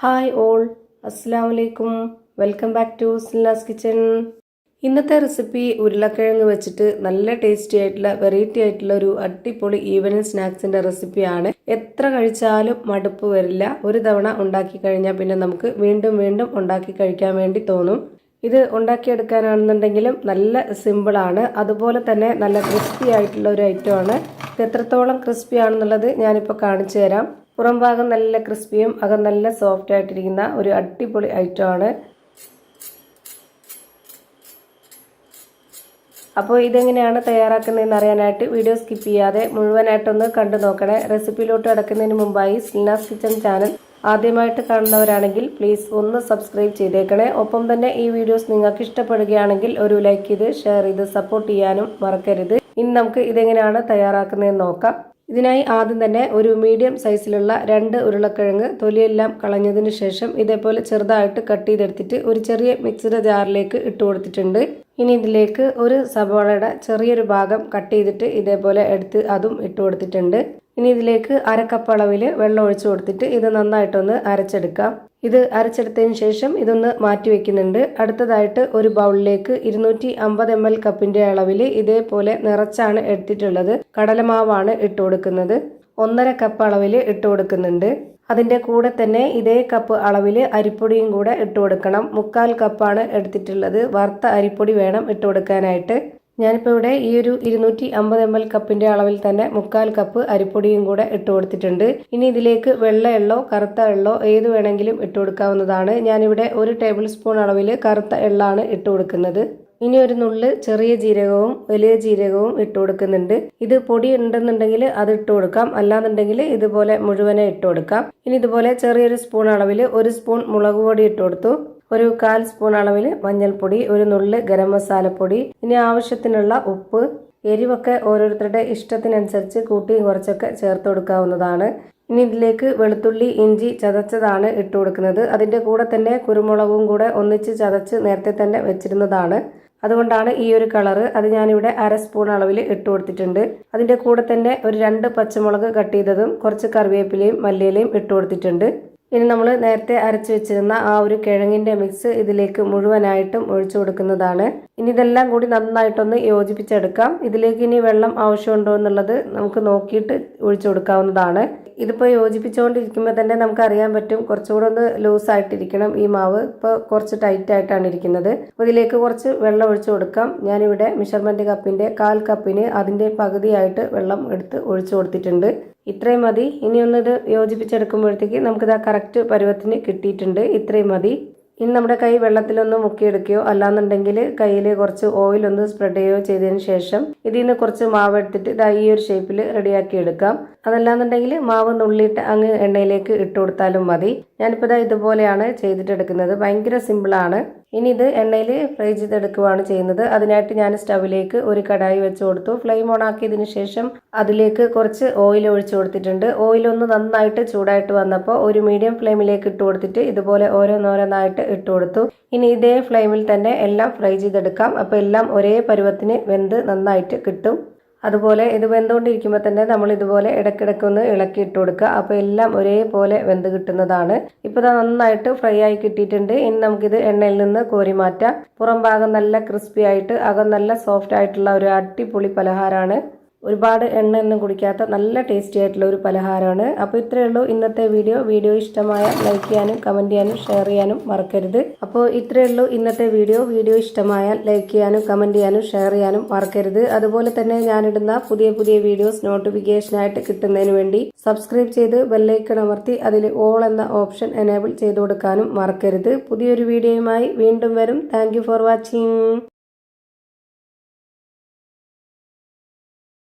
Hi all, അസ്സലാമലൈക്കും. Welcome back to Silnas kitchen. ഇന്നത്തെ recipe ഉരുളക്കിഴങ്ങ് വെച്ചിട്ട് നല്ല ടേസ്റ്റി ആയിട്ടുള്ള വെറൈറ്റി ആയിട്ടുള്ള ഒരു അടിപൊളി ഈവനിങ് സ്നാക്സിന്റെ റെസിപ്പിയാണ്. എത്ര കഴിച്ചാലും മടുപ്പ് വരില്ല. ഒരു തവണ ഉണ്ടാക്കി കഴിഞ്ഞാൽ പിന്നെ നമുക്ക് വീണ്ടും വീണ്ടും ഉണ്ടാക്കി കഴിക്കാൻ വേണ്ടി തോന്നും. ഇത് ഉണ്ടാക്കിയെടുക്കാനാണെന്നുണ്ടെങ്കിലും നല്ല സിമ്പിളാണ്. അതുപോലെ തന്നെ നല്ല ക്രിസ്പി ആയിട്ടുള്ള ഒരു ഐറ്റമാണ്. ഇത് എത്രത്തോളം ക്രിസ്പി ആണെന്നുള്ളത് ഞാനിപ്പോൾ കാണിച്ചു തരാം. പുറം ഭാഗം നല്ല ക്രിസ്പിയും അകം നല്ല സോഫ്റ്റ് ആയിട്ടിരിക്കുന്ന ഒരു അടിപൊളി ഐറ്റമാണ്. അപ്പോൾ ഇതെങ്ങനെയാണ് തയ്യാറാക്കുന്നതെന്ന് അറിയാനായിട്ട് വീഡിയോ സ്കിപ്പ് ചെയ്യാതെ മുഴുവനായിട്ടൊന്ന് കണ്ടു നോക്കണേ. റെസിപ്പിയിലോട്ട് കിടക്കുന്നതിന് മുമ്പായി സിൽനാസ് കിച്ചൺ ചാനൽ ആദ്യമായിട്ട് കാണുന്നവരാണെങ്കിൽ പ്ലീസ് ഒന്ന് സബ്സ്ക്രൈബ് ചെയ്തേക്കണേ. ഒപ്പം തന്നെ ഈ വീഡിയോസ് നിങ്ങൾക്ക് ഇഷ്ടപ്പെടുകയാണെങ്കിൽ ഒരു ലൈക്ക് ചെയ്ത് ഷെയർ ചെയ്ത് സപ്പോർട്ട് ചെയ്യാനും മറക്കരുത്. ഇനി നമുക്ക് ഇതെങ്ങനെയാണ് തയ്യാറാക്കുന്നതെന്ന് നോക്കാം. ഇതിനായി ആദ്യം തന്നെ ഒരു മീഡിയം സൈസിലുള്ള 2 ഉരുളക്കിഴങ്ങ് തൊലിയെല്ലാം കളഞ്ഞതിന് ശേഷം ഇതേപോലെ ചെറുതായിട്ട് കട്ട് ചെയ്തെടുത്തിട്ട് ഒരു ചെറിയ മിക്സിയുടെ ജാറിലേക്ക് ഇട്ട് കൊടുത്തിട്ടുണ്ട്. ഇനി ഇതിലേക്ക് ഒരു സവാളയുടെ ചെറിയൊരു ഭാഗം കട്ട് ചെയ്തിട്ട് ഇതേപോലെ എടുത്ത് അതും ഇട്ട് കൊടുത്തിട്ടുണ്ട്. ഇനി ഇതിലേക്ക് 1/2 കപ്പ് അളവിൽ വെള്ളം ഒഴിച്ചു കൊടുത്തിട്ട് ഇത് നന്നായിട്ടൊന്ന് അരച്ചെടുക്കാം. ഇത് അരച്ചെടുത്തതിന് ശേഷം ഇതൊന്ന് മാറ്റി വെക്കുന്നുണ്ട്. അടുത്തതായിട്ട് ഒരു ബൗളിലേക്ക് 250 ml കപ്പിന്റെ അളവിൽ ഇതേപോലെ നിറച്ചാണ് എടുത്തിട്ടുള്ളത് കടലമാവാണ് ഇട്ട് കൊടുക്കുന്നത്. 1/2 കപ്പ് അളവിൽ ഇട്ട് കൊടുക്കുന്നുണ്ട്. അതിൻ്റെ കൂടെ തന്നെ ഇതേ കപ്പ് അളവിൽ അരിപ്പൊടിയും കൂടെ ഇട്ട് കൊടുക്കണം. 1/4 കപ്പാണ് എടുത്തിട്ടുള്ളത്. വറുത്ത അരിപ്പൊടി വേണം ഇട്ട് കൊടുക്കാനായിട്ട്. ഞാനിപ്പോൾ ഇവിടെ ഈ ഒരു 250 ml കപ്പിന്റെ അളവിൽ തന്നെ 1/4 കപ്പ് അരിപ്പൊടിയും കൂടെ ഇട്ട് കൊടുത്തിട്ടുണ്ട്. ഇനി ഇതിലേക്ക് വെള്ള എള്ളോ കറുത്ത എള്ളോ ഏത് വേണമെങ്കിലും ഇട്ട് കൊടുക്കാവുന്നതാണ്. ഞാനിവിടെ 1 ടേബിൾ സ്പൂൺ അളവിൽ കറുത്ത എള്ളാണ് ഇട്ട് കൊടുക്കുന്നത്. ഇനി ഒരു നുള്ള് ചെറിയ ജീരകവും വലിയ ജീരകവും ഇട്ട് കൊടുക്കുന്നുണ്ട്. ഇത് പൊടി ഉണ്ടെന്നുണ്ടെങ്കിൽ അത് ഇട്ട് കൊടുക്കാം, അല്ലാന്നുണ്ടെങ്കിൽ ഇതുപോലെ മുഴുവനെ ഇട്ട് കൊടുക്കാം. ഇനി ഇതുപോലെ ചെറിയൊരു സ്പൂൺ അളവിൽ 1 സ്പൂൺ മുളക് പൊടി ഇട്ട് കൊടുത്തു. ഒരു 1/4 സ്പൂൺ അളവിൽ മഞ്ഞൾപ്പൊടി, ഒരു നുള്ള് ഗരം മസാലപ്പൊടി, ഇനി ആവശ്യത്തിനുള്ള ഉപ്പ്. എരിവൊക്കെ ഓരോരുത്തരുടെ ഇഷ്ടത്തിനനുസരിച്ച് കൂട്ടിയും കുറച്ചൊക്കെ ചേർത്ത് കൊടുക്കാവുന്നതാണ്. ഇനി ഇതിലേക്ക് വെളുത്തുള്ളി ഇഞ്ചി ചതച്ചതാണ് ഇട്ട് കൊടുക്കുന്നത്. അതിൻ്റെ കൂടെ തന്നെ കുരുമുളകും കൂടെ ഒന്നിച്ച് ചതച്ച് നേരത്തെ തന്നെ വെച്ചിരുന്നതാണ്. അതുകൊണ്ടാണ് ഈ ഒരു കളറ്. അത് ഞാനിവിടെ 1/2 സ്പൂൺ അളവിൽ ഇട്ട് കൊടുത്തിട്ടുണ്ട്. അതിൻ്റെ കൂടെ തന്നെ ഒരു 2 പച്ചമുളക് കട്ട് ചെയ്തതും കുറച്ച് കറിവേപ്പിലയും മല്ലിയിലയും ഇട്ട് കൊടുത്തിട്ടുണ്ട്. ഇനി നമ്മൾ നേരത്തെ അരച്ച് വെച്ചിരുന്ന ആ ഒരു കിഴങ്ങിൻ്റെ മിക്സ് ഇതിലേക്ക് മുഴുവനായിട്ടും ഒഴിച്ചു കൊടുക്കുന്നതാണ്. ഇനി ഇതെല്ലാം കൂടി നന്നായിട്ടൊന്ന് യോജിപ്പിച്ചെടുക്കാം. ഇതിലേക്ക് ഇനി വെള്ളം ആവശ്യമുണ്ടോ എന്നുള്ളത് നമുക്ക് നോക്കിയിട്ട് ഒഴിച്ചു കൊടുക്കാവുന്നതാണ്. ഇതിപ്പോൾ യോജിപ്പിച്ചുകൊണ്ടിരിക്കുമ്പോൾ തന്നെ നമുക്ക് അറിയാൻ പറ്റും കുറച്ചുകൂടെ ഒന്ന് ലൂസായിട്ടിരിക്കണം ഈ മാവ്. ഇപ്പോൾ കുറച്ച് ടൈറ്റ് ആയിട്ടാണ് ഇരിക്കുന്നത്. അപ്പോൾ ഇതിലേക്ക് കുറച്ച് വെള്ളം ഒഴിച്ചു കൊടുക്കാം. ഞാനിവിടെ മെഷർമെൻറ്റ് കപ്പിൻ്റെ 1/4 കപ്പിന് അതിൻ്റെ പകുതിയായിട്ട് വെള്ളം എടുത്ത് ഒഴിച്ചു കൊടുത്തിട്ടുണ്ട്. ഇത്രയും മതി. ഇനി ഒന്നിത് യോജിപ്പിച്ചെടുക്കുമ്പോഴത്തേക്ക് നമുക്കിത് കറക്റ്റ് പരുവത്തിന് കിട്ടിയിട്ടുണ്ട്. ഇത്രയും മതി. ഇനി നമ്മുടെ കൈ വെള്ളത്തിലൊന്ന് മുക്കിയെടുക്കുകയോ അല്ലാന്നുണ്ടെങ്കിൽ കയ്യിൽ കുറച്ച് ഓയിൽ ഒന്ന് സ്പ്രെഡ് ചെയ്യുകയോ ചെയ്തതിന് ശേഷം ഇതിൽ നിന്ന് കുറച്ച് മാവ് എടുത്തിട്ട് ഇതാ ഈ ഒരു ഷേപ്പിൽ റെഡിയാക്കി എടുക്കാം. അതല്ലാന്നുണ്ടെങ്കിൽ മാവ് നുള്ളിയിട്ട് അങ്ങ് എണ്ണയിലേക്ക് ഇട്ട് കൊടുത്താലും മതി. ഞാനിപ്പോൾ ഇതാ ഇതുപോലെയാണ് ചെയ്തിട്ടെടുക്കുന്നത്. ഭയങ്കര സിമ്പിളാണ്. ഇനി ഇത് എണ്ണയിൽ ഫ്രൈ ചെയ്തെടുക്കുകയാണ് ചെയ്യുന്നത്. അതിനായിട്ട് ഞാൻ സ്റ്റവിലേക്ക് ഒരു കടായി വെച്ച് കൊടുത്തു. ഫ്ലെയിം ഓൺ ആക്കിയതിന് ശേഷം അതിലേക്ക് കുറച്ച് ഓയിൽ ഒഴിച്ചു കൊടുത്തിട്ടുണ്ട്. ഓയിലൊന്ന് നന്നായിട്ട് ചൂടായിട്ട് വന്നപ്പോൾ ഒരു മീഡിയം ഫ്ലെയിമിലേക്ക് ഇട്ട് കൊടുത്തിട്ട് ഇതുപോലെ ഓരോന്നോരോന്നായിട്ട് ഇട്ട് കൊടുത്തു. ഇനി ഇതേ ഫ്ലെയിമിൽ തന്നെ എല്ലാം ഫ്രൈ ചെയ്തെടുക്കാം. അപ്പോൾ എല്ലാം ഒരേ പരുവത്തിന് വെന്ത് നന്നായിട്ട് കിട്ടും. അതുപോലെ ഇത് വെന്തുകൊണ്ടിരിക്കുമ്പോൾ തന്നെ നമ്മൾ ഇതുപോലെ ഇടയ്ക്കിടയ്ക്കൊന്ന് ഇളക്കി ഇട്ട് കൊടുക്കുക. അപ്പോൾ എല്ലാം ഒരേപോലെ വെന്ത് കിട്ടുന്നതാണ്. ഇപ്പോൾ ഇത് നന്നായിട്ട് ഫ്രൈ ആയി കിട്ടിയിട്ടുണ്ട്. ഇനി നമുക്കിത് എണ്ണയിൽ നിന്ന് കോരി മാറ്റാം. പുറം ഭാഗം നല്ല ക്രിസ്പി ആയിട്ട് അകം നല്ല സോഫ്റ്റ് ആയിട്ടുള്ള ഒരു അടിപൊളി പലഹാരമാണ്. ഒരുപാട് എണ്ണയൊന്നും കുടിക്കാത്ത നല്ല ടേസ്റ്റി ആയിട്ടുള്ള ഒരു പലഹാരമാണ്. അപ്പോൾ ഇത്രയേ ഉള്ളൂ ഇന്നത്തെ വീഡിയോ ഇഷ്ടമായ ലൈക്ക് ചെയ്യാനും കമൻറ്റ് ചെയ്യാനും ഷെയർ ചെയ്യാനും മറക്കരുത്. അപ്പോൾ ഇത്രയേ ഉള്ളൂ ഇന്നത്തെ വീഡിയോ ഇഷ്ടമായാൽ ലൈക്ക് ചെയ്യാനും കമൻറ്റ് ചെയ്യാനും ഷെയർ ചെയ്യാനും മറക്കരുത്. അതുപോലെ തന്നെ ഞാനിടുന്ന പുതിയ വീഡിയോസ് നോട്ടിഫിക്കേഷനായിട്ട് കിട്ടുന്നതിന് വേണ്ടി സബ്സ്ക്രൈബ് ചെയ്ത് ബെല്ലൈക്കൺ അമർത്തി അതിൽ ഓൾ എന്ന ഓപ്ഷൻ എനേബിൾ ചെയ്ത് കൊടുക്കാനും മറക്കരുത്. പുതിയൊരു വീഡിയോയുമായി വീണ്ടും വരും. Thank you for watching.